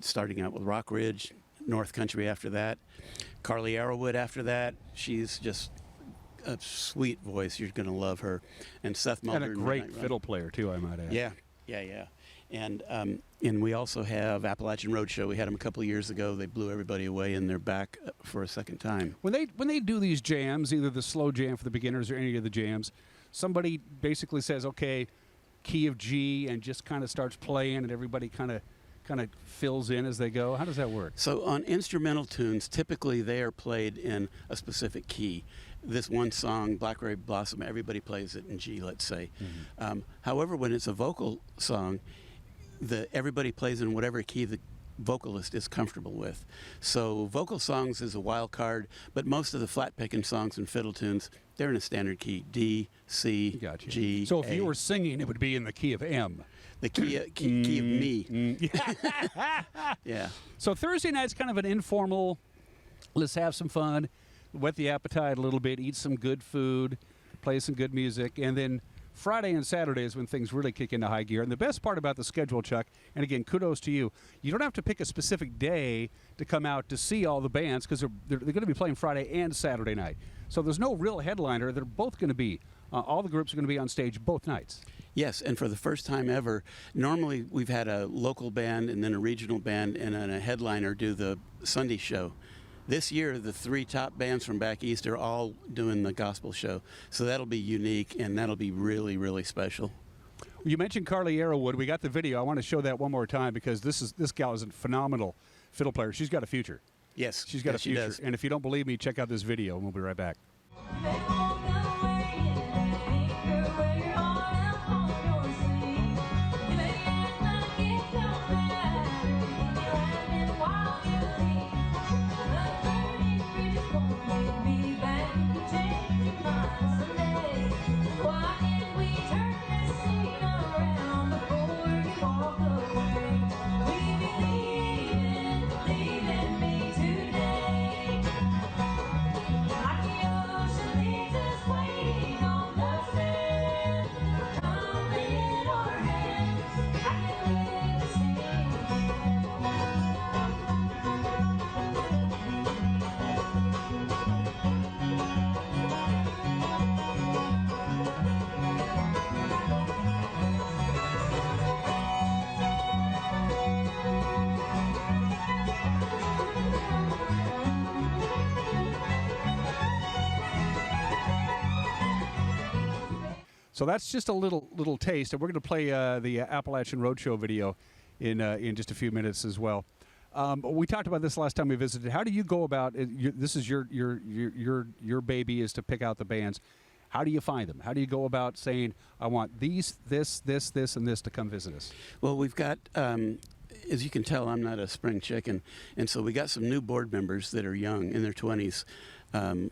Starting out with Rock Ridge, North Country after that, Carly Arrowwood after that. She's just a sweet voice. You're going to love her. And Seth Mulder. And a great fiddle player, too, I might add. Yeah. And we also have Appalachian Roadshow. We had them a couple of years ago. They blew everybody away, and they're back for a second time. When they do these jams, either the slow jam for the beginners or any of the jams, somebody basically says, okay, key of G, and just kind of starts playing, and everybody kind of fills in as they go. How does that work? So on instrumental tunes, typically they are played in a specific key. This one song, Blackberry Blossom, everybody plays it in G, let's say. Mm-hmm. However, when it's a vocal song, everybody plays in whatever key the vocalist is comfortable with. So vocal songs is a wild card, but most of the flat picking songs and fiddle tunes, they're in a standard key, D, C, G, So if A. you were singing, it would be in the key of M. The key of me. Yeah. So Thursday night's kind of an informal, let's have some fun, whet the appetite a little bit, eat some good food, play some good music, and then Friday and Saturday is when things really kick into high gear. And the best part about the schedule, Chuck, and again, kudos to you, you don't have to pick a specific day to come out to see all the bands because they're going to be playing Friday and Saturday night. So there's no real headliner. They're both going to be, all the groups are going to be on stage both nights. Yes, and for the first time ever, normally we've had a local band and then a regional band and then a headliner do the Sunday show. This year, the three top bands from back east are all doing the gospel show. So that'll be unique, and that'll be really, really special. You mentioned Carly Arrowwood. We got the video. I want to show that one more time because this gal is a phenomenal fiddle player. She's got a future. Yes. She's got a future. She does. And if you don't believe me, check out this video, and we'll be right back. So that's just a little taste, and we're going to play the Appalachian Roadshow video in just a few minutes as well. We talked about this last time we visited. How do you go about it? This is your baby is to pick out the bands. How do you find them? How do you go about saying, I want this, and this to come visit us? Well, we've got, as you can tell, I'm not a spring chicken. And so we got some new board members that are young, in their 20s. And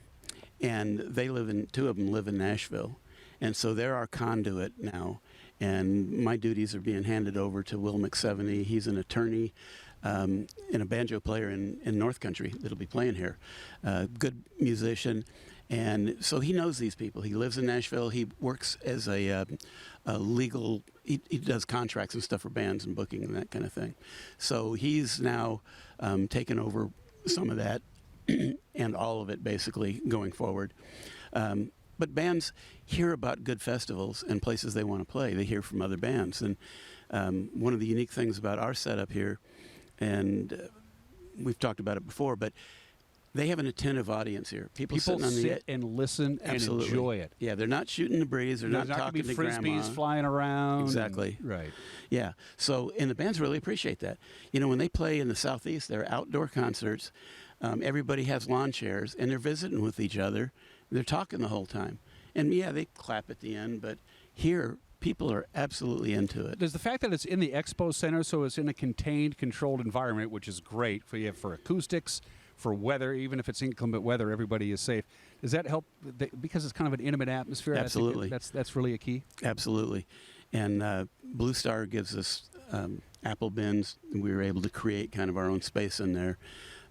two of them live in Nashville. And so they're our conduit now. And my duties are being handed over to Will McSeveny. He's an attorney and a banjo player in North Country that'll be playing here. Good musician. And so he knows these people. He lives in Nashville. He works as a legal, he does contracts and stuff for bands and booking and that kind of thing. So he's now taken over some of that and all of it basically going forward. But bands hear about good festivals and places they want to play. They hear from other bands. And one of the unique things about our setup here, and we've talked about it before, but they have an attentive audience here. People sitting on sit and listen Absolutely. And enjoy it. Yeah, they're not shooting the breeze. They're not talking to grandma. Frisbees flying around. Exactly. Right. Yeah. So, and the bands really appreciate that. You know, when they play in the Southeast, they're outdoor concerts. Everybody has lawn chairs, and they're visiting with each other. They're talking the whole time. And, yeah, they clap at the end, but here, people are absolutely into it. Does the fact that it's in the Expo Center, so it's in a contained, controlled environment, which is great for acoustics, for weather, even if it's inclement weather, everybody is safe. Does that help? Because it's kind of an intimate atmosphere. Absolutely. That's really a key. Absolutely. And Blue Star gives us apple bins. We were able to create kind of our own space in there.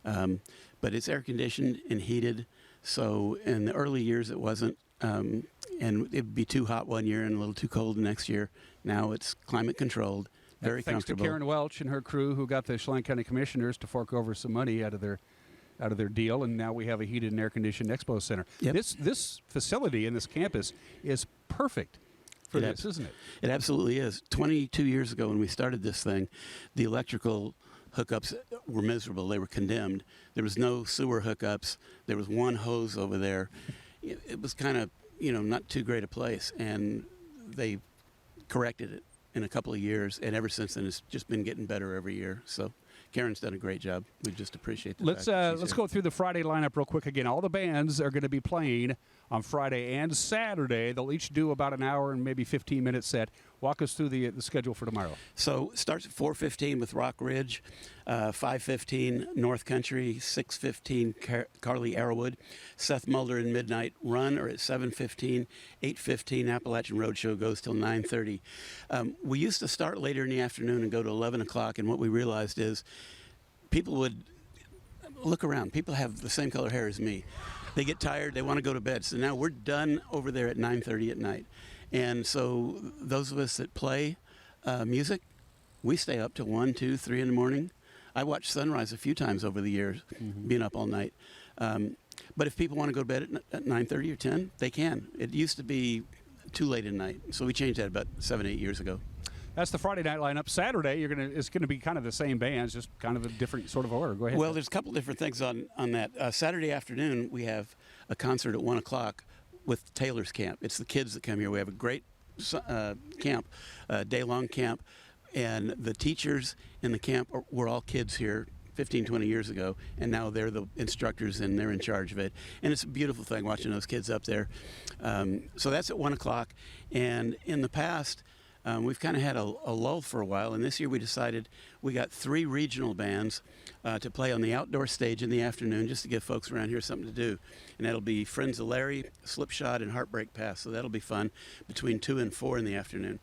But it's air conditioned and heated. So in the early years it wasn't. And it'd be too hot one year and a little too cold the next year. Now it's climate controlled, very Thanks comfortable. to Karen Welch and her crew, who got the Chelan County Commissioners to fork over some money out of their deal, and now we have a heated and air-conditioned expo center. Yep. This facility and this campus is perfect for this, isn't it? It absolutely is. 22 years ago when we started this thing, the electrical hookups were miserable. They were condemned. There was no sewer hookups. There was one hose over there. It was kind of, not too great a place, and they corrected it in a couple of years, and ever since then it's just been getting better every year. So Karen's done a great job. We just appreciate the fact that she's let's here. go through the Friday lineup real quick again. All the bands are going to be playing on Friday and Saturday. They'll each do about an hour and maybe 15-minute set. Walk us through the schedule for tomorrow. So it starts at 4:15 with Rock Ridge, 5:15 North Country, 6:15 Carly Arrowwood, Seth Mulder and Midnight Run are at 7:15, 8:15 Appalachian Roadshow goes till 9:30. We used to start later in the afternoon and go to 11 o'clock, and what we realized is people would look around. People have the same color hair as me. They get tired. They want to go to bed. So now we're done over there at 9:30 at night. And so those of us that play music, we stay up till 1, 2, 3 in the morning. I watched sunrise a few times over the years, being up all night. But if people want to go to bed at 9:30 or 10, they can. It used to be too late at night, so we changed that about 7, 8 years ago. That's the Friday night lineup. Saturday, it's going to be kind of the same bands, just kind of a different sort of order. Go ahead. Well, there's a couple different things on that. Saturday afternoon, we have a concert at 1 o'clock with Taylor's Camp. It's the kids that come here. We have a great camp, day-long camp, and the teachers in the camp were all kids here 15, 20 years ago, and now they're the instructors and they're in charge of it. And it's a beautiful thing watching those kids up there. So that's at 1 o'clock. And in the past, we've kind of had a lull for a while, and this year we decided we got 3 regional bands to play on the outdoor stage in the afternoon just to give folks around here something to do. And that'll be Friends of Larry, Slipshod, and Heartbreak Pass. So that'll be fun between 2 and 4 in the afternoon.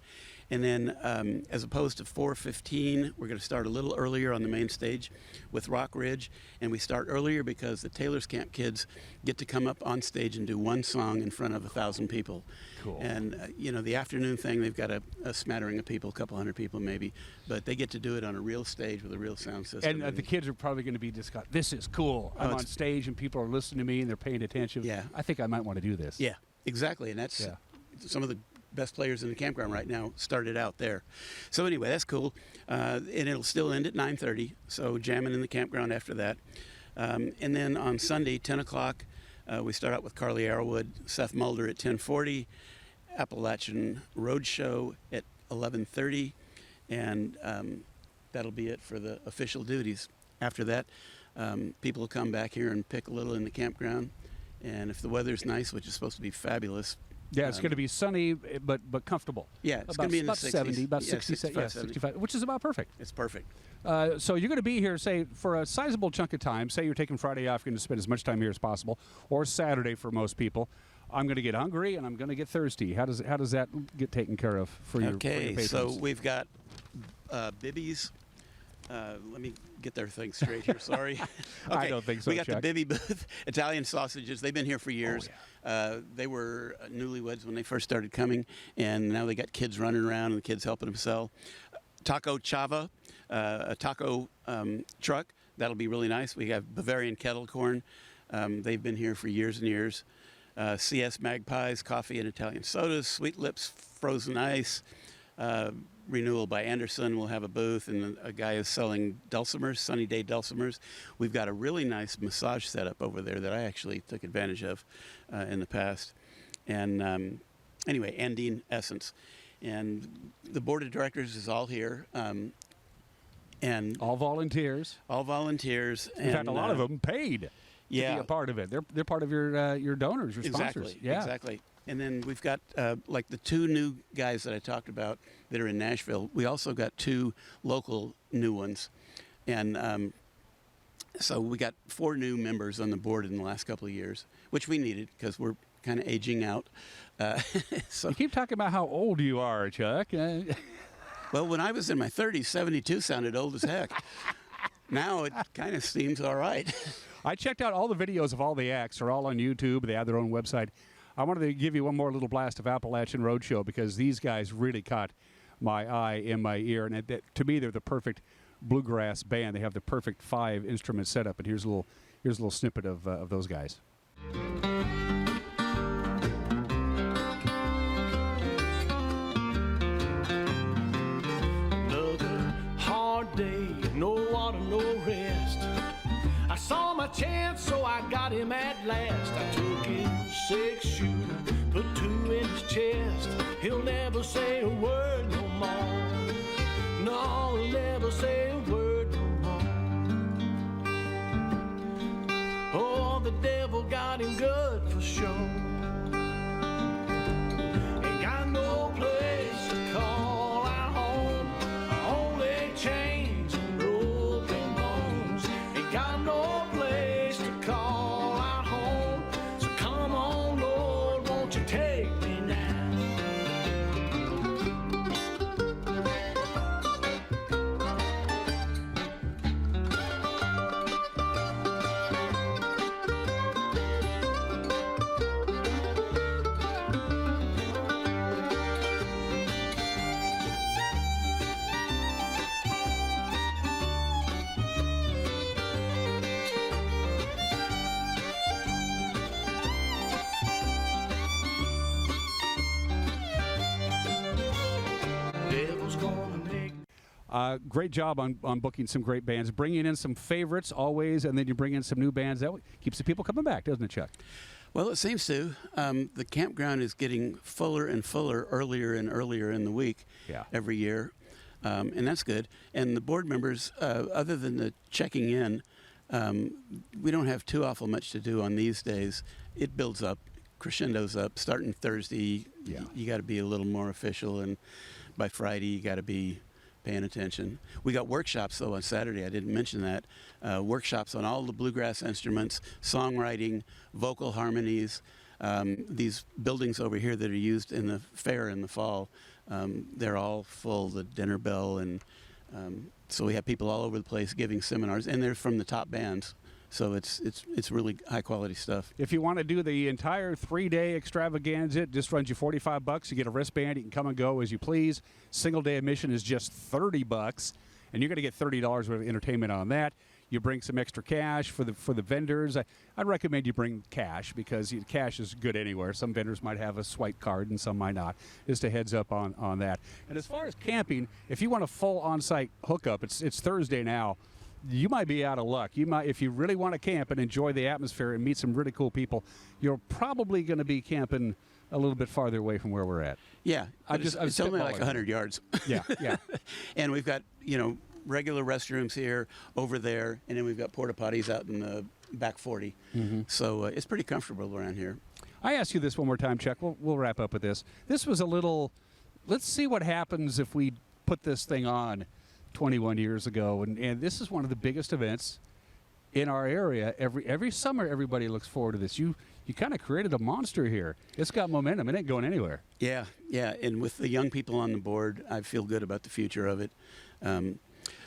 And then as opposed to 4:15, we're going to start a little earlier on the main stage with Rock Ridge. And we start earlier because the Taylor's Camp kids get to come up on stage and do one song in front of 1,000 people. Cool. And, the afternoon thing, they've got a smattering of people, a couple hundred people maybe. But they get to do it on a real stage with a real sound system. And the kids are probably going to be just, this is cool. I'm on stage and people are listening to me and they're paying attention. Yeah. I think I might want to do this. Yeah, exactly. And that's some of the best players in the campground right now started out there. So anyway, that's cool. And it'll still end at 9:30, so jamming in the campground after that. And then on Sunday, 10 o'clock, we start out with Carly Arrowwood, Seth Mulder at 10:40. Appalachian Roadshow at 11:30, and that'll be it for the official duties. After that, people will come back here and pick a little in the campground, and if the weather's nice, which is supposed to be fabulous. Yeah, it's going to be sunny, but comfortable. Yeah, it's going to be in the 60s. 70, about yeah, 60, 65, 65, which is about perfect. It's perfect. So you're going to be here, say, for a sizable chunk of time. Say you're taking Friday off, you're going to spend as much time here as possible, or Saturday for most people. I'm going to get hungry and I'm going to get thirsty. How does that get taken care of for your patrons? So we've got bibbies. Let me get their thing straight here. Sorry. Okay. I don't think so. We got Chuck. the Bibby booth, Italian sausages. They've been here for years. They were newlyweds when they first started coming, and now they got kids running around and the kids helping them sell. Taco Chava, a taco truck. That'll be really nice. We have Bavarian kettle corn. They've been here for years and years. CS Magpies, coffee and Italian sodas. Sweet Lips, frozen ice. Renewal by Anderson will have a booth, and a guy is selling dulcimers, Sunny Day dulcimers. We've got a really nice massage setup over there that I actually took advantage of in the past. And anyway, Andine Essence. And the board of directors is all here. And all volunteers. All volunteers. In fact, a lot of them paid to be a part of it. They're part of your donors, your sponsors. Exactly, Yeah. exactly. And then we've got like the 2 new guys that I talked about that are in Nashville. We also got 2 local new ones. And so we got 4 new members on the board in the last couple of years, which we needed because we're kind of aging out. So you keep talking about how old you are, Chuck. Well, when I was in my 30s, 72 sounded old as heck. Now it kind of seems all right. I checked out all the videos of all the acts. They're all on YouTube. They have their own website. I wanted to give you one more little blast of Appalachian Roadshow because these guys really caught my eye and my ear. And to me, they're the perfect bluegrass band. They have the perfect 5-instrument setup. And here's a little snippet of those guys. Another hard day, no water, no rest. I saw my chance, so I got him at last. I took his 6-shooter, put 2 in his chest. He'll never say a word no more. No, he'll never say a word no more. Oh, the devil got him good for sure. Ain't got no place to call our home. Only chains and broken bones. Ain't got no place to call our home. So come on, Lord, won't you take me now? Devil's gonna make Great job on booking some great bands, bringing in some favorites always, and then you bring in some new bands. That keeps the people coming back, doesn't it, Chuck? Well, it seems to. The campground is getting fuller and fuller earlier and earlier in the week every year, and that's good. And the board members, other than the checking in, we don't have too awful much to do on these days. It builds up, crescendos up. Starting Thursday, you got to be a little more official, and by Friday, you got to be paying attention. We got workshops, though, on Saturday. I didn't mention that. Workshops on all the bluegrass instruments, songwriting, vocal harmonies. These buildings over here that are used in the fair in the fall, they're all full, the dinner bell. And so we have people all over the place giving seminars, and they're from the top bands. So it's really high-quality stuff. If you want to do the entire 3-day extravaganza, it just runs you $45. You get a wristband. You can come and go as you please. Single-day admission is just $30, and you're going to get $30 worth of entertainment on that. You bring some extra cash for the vendors. I'd recommend you bring cash because cash is good anywhere. Some vendors might have a swipe card and some might not. Just a heads up on that. And as far as camping, if you want a full on-site hookup, it's Thursday now. You might be out of luck. You might, if you really want to camp and enjoy the atmosphere and meet some really cool people, you're probably going to be camping a little bit farther away from where we're at. Yeah, it's only like spitballing. 100 yards. Yeah, yeah. And we've got, regular restrooms here, over there, and then we've got porta potties out in the back 40. So it's pretty comfortable around here. I ask you this one more time, Chuck. We'll wrap up with this. This was a little, let's see what happens if we put this thing on 21 years ago. And this is one of the biggest events in our area. Every summer, everybody looks forward to this. You kind of created a monster here. It's got momentum. It ain't going anywhere. Yeah. And with the young people on the board, I feel good about the future of it.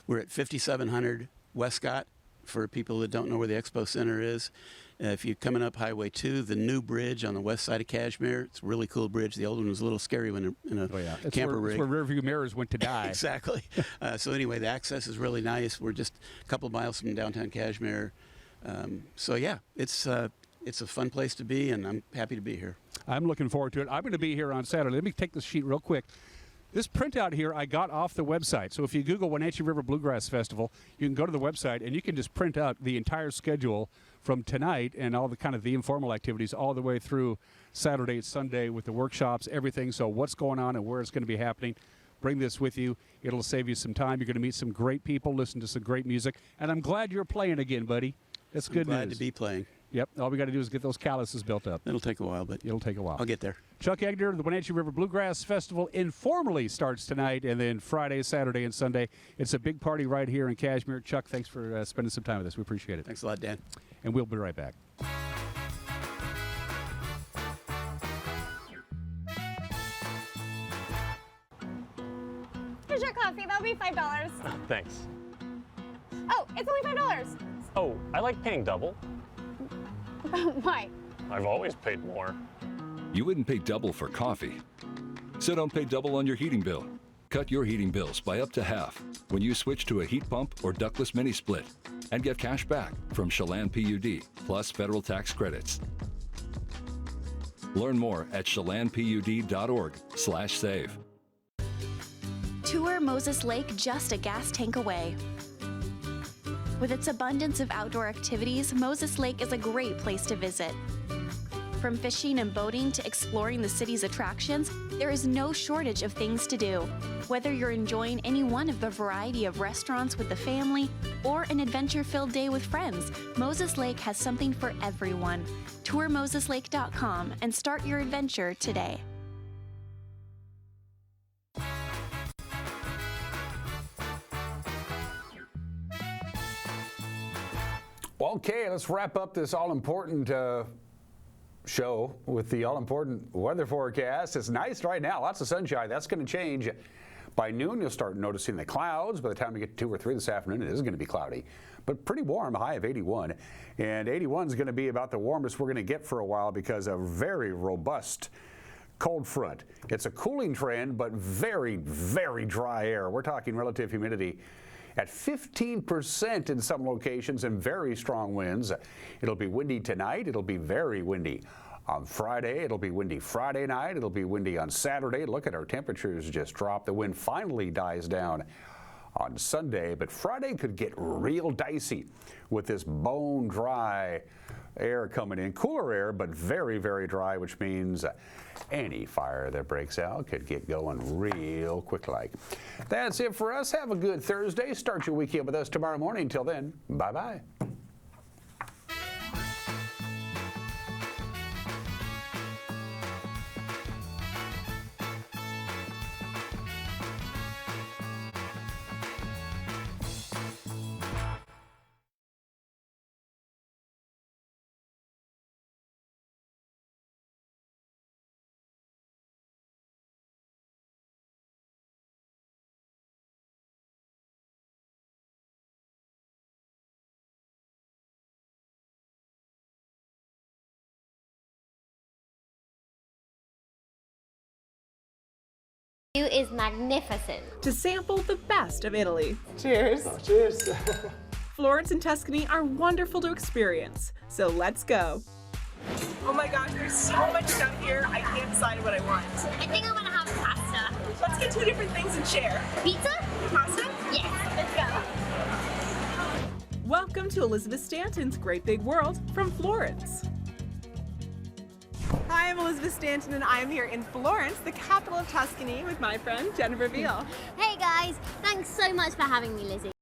We're at 5700 Westcott, for people that don't know where the Expo Center is. If you're coming up Highway 2, the new bridge on the west side of Cashmere, it's a really cool bridge. The old one was a little scary when in a camper rig. It's where rearview mirrors went to die. Exactly. So anyway, the access is really nice. We're just a couple of miles from downtown Cashmere. So yeah, it's a fun place to be, and I'm happy to be here. I'm looking forward to it. I'm going to be here on Saturday. Let me take this sheet real quick. This printout here I got off the website. So if you Google Wenatchee River Bluegrass Festival, you can go to the website and you can just print out the entire schedule from tonight and all the kind of the informal activities all the way through Saturday and Sunday with the workshops, everything. So what's going on and where it's going to be happening. Bring this with you. It'll save you some time. You're going to meet some great people, listen to some great music. And I'm glad you're playing again, buddy. That's good news. Glad to be playing. Yep. All we got to do is get those calluses built up. It'll take a while, but it'll take a while. I'll get there. Chuck Egner, the Wenatchee River Bluegrass Festival informally starts tonight, and then Friday, Saturday, and Sunday. It's a big party right here in Cashmere. Chuck, thanks for spending some time with us. We appreciate it. Thanks a lot, Dan. And we'll be right back. Here's your coffee. That'll be $5. Thanks. Oh, it's only $5. Oh, I like paying double. Why? I've always paid more. You wouldn't pay double for coffee. So don't pay double on your heating bill. Cut your heating bills by up to half when you switch to a heat pump or ductless mini split and get cash back from Chelan PUD plus federal tax credits. Learn more at chelanpud.org/save. Tour Moses Lake just a gas tank away. With its abundance of outdoor activities, Moses Lake is a great place to visit. From fishing and boating to exploring the city's attractions, there is no shortage of things to do. Whether you're enjoying any one of the variety of restaurants with the family or an adventure-filled day with friends, Moses Lake has something for everyone. Tour moseslake.com and start your adventure today. Okay, let's wrap up this all-important show with the all-important weather forecast. It's nice right now, lots of sunshine. That's going to change. By noon, you'll start noticing the clouds. By the time we get to 2 or 3 this afternoon, it is going to be cloudy, but pretty warm, a high of 81. And 81 is going to be about the warmest we're going to get for a while because of a very robust cold front. It's a cooling trend, but very, very dry air. We're talking relative humidity at 15% in some locations and very strong winds. It'll be windy tonight. It'll be very windy on Friday. It'll be windy Friday night. It'll be windy on Saturday. Look at our temperatures just drop. The wind finally dies down on Sunday, but Friday could get real dicey with this bone dry air coming in. Cooler air, but very, very dry, which means any fire that breaks out could get going real quick like. That's it for us. Have a good Thursday. Start your weekend with us tomorrow morning. Till then, bye-bye. Is magnificent. To sample the best of Italy. Cheers. Cheers. Florence and Tuscany are wonderful to experience, so let's go. Oh my gosh, there's so much stuff here. I can't decide what I want. I think I want to have pasta. Let's get 2 different things and share. Pizza? Pasta? Yes, let's go. Welcome to Elizabeth Stanton's Great Big World from Florence. Hi, I am Elizabeth Stanton, and I am here in Florence, the capital of Tuscany, with my friend Jennifer Veal. Hey guys, thanks so much for having me, Lizzie.